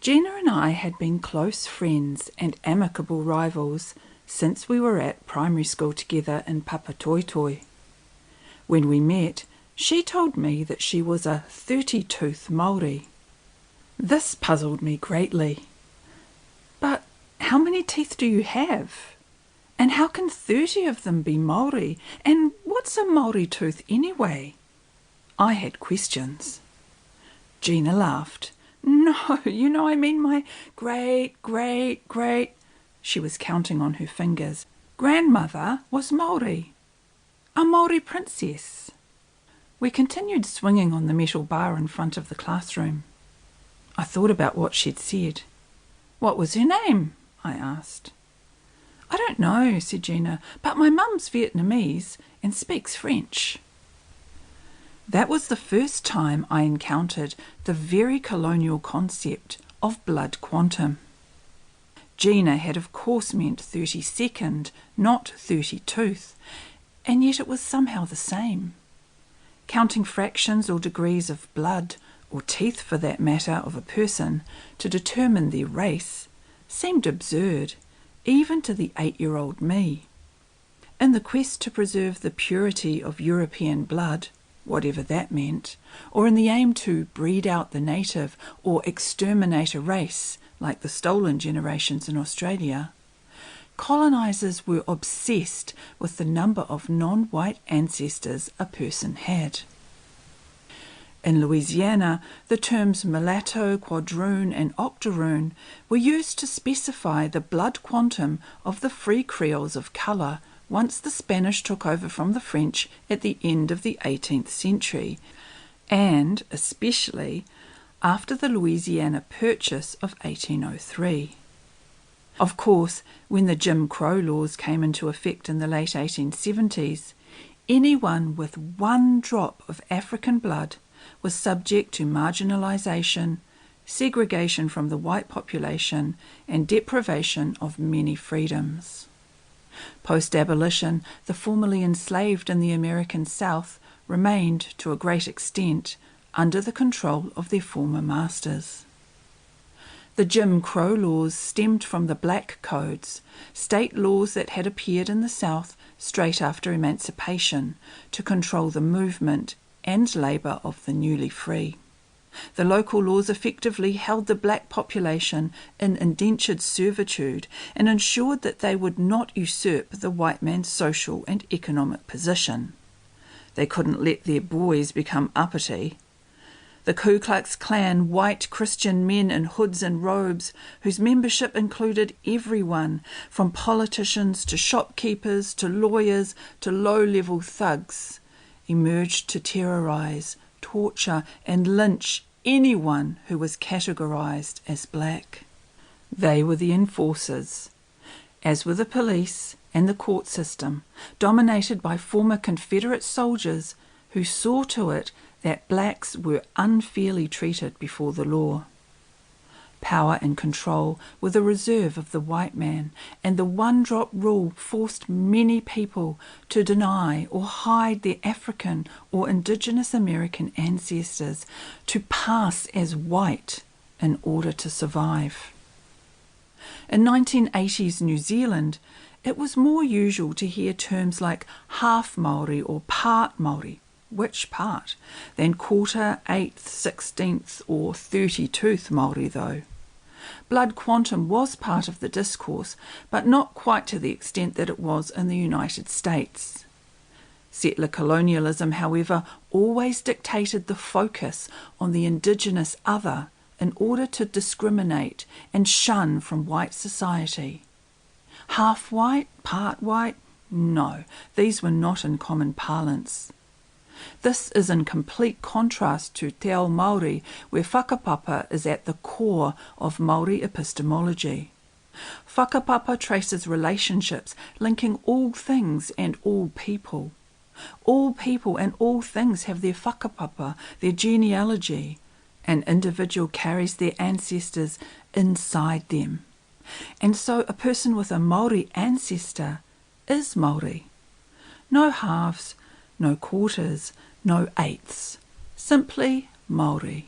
Gina and I had been close friends and amicable rivals since we were at primary school together in Papatoetoe. When we met, she told me that she was a 30-tooth Māori. This puzzled me greatly. But how many teeth do you have? And how can 30 of them be Māori? And what's a Māori tooth anyway? I had questions. Gina laughed. No, I mean my great, she was counting on her fingers, grandmother was Māori. A Māori princess. We continued swinging on the metal bar in front of the classroom. I thought about what she'd said. What was her name? I asked. I don't know, said Gina, but my mum's Vietnamese and speaks French. That was the first time I encountered the very colonial concept of blood quantum. Gina had of course meant 32nd, not 30-tooth, and yet it was somehow the same. Counting fractions or degrees of blood, or teeth for that matter, of a person to determine their race seemed absurd, even to the 8-year-old me. In the quest to preserve the purity of European blood, whatever that meant, or in the aim to breed out the native or exterminate a race like the stolen generations in Australia, colonisers were obsessed with the number of non-white ancestors a person had. In Louisiana, the terms mulatto, quadroon and octoroon were used to specify the blood quantum of the free Creoles of colour once the Spanish took over from the French at the end of the 18th century, and especially after the Louisiana Purchase of 1803. Of course, when the Jim Crow laws came into effect in the late 1870s, anyone with one drop of African blood was subject to marginalisation, segregation from the white population, and deprivation of many freedoms. Post-abolition, the formerly enslaved in the American South remained, to a great extent, under the control of their former masters. The Jim Crow laws stemmed from the Black Codes, state laws that had appeared in the South straight after emancipation to control the movement and labour of the newly free. The local laws effectively held the black population in indentured servitude and ensured that they would not usurp the white man's social and economic position. They couldn't let their boys become uppity. The Ku Klux Klan, white Christian men in hoods and robes, whose membership included everyone, from politicians to shopkeepers to lawyers to low-level thugs, emerged to terrorise, torture and lynch anyone who was categorised as black. They were the enforcers, as were the police and the court system, dominated by former Confederate soldiers who saw to it that blacks were unfairly treated before the law. Power and control were the reserve of the white man, and the one-drop rule forced many people to deny or hide their African or Indigenous American ancestors, to pass as white in order to survive. In 1980s New Zealand, it was more usual to hear terms like half Māori or part Māori, which part, than quarter, eighth, 16th or 30-tooth Māori though. Blood quantum was part of the discourse, but not quite to the extent that it was in the United States. Settler colonialism, however, always dictated the focus on the Indigenous other in order to discriminate and shun from white society. Half white, part white? No, these were not in common parlance. This is in complete contrast to Te Ao Māori, where whakapapa is at the core of Māori epistemology. Whakapapa traces relationships linking all things and all people. All people and all things have their whakapapa, their genealogy. An individual carries their ancestors inside them. And so a person with a Māori ancestor is Māori. No halves, no quarters, no eighths, simply Māori.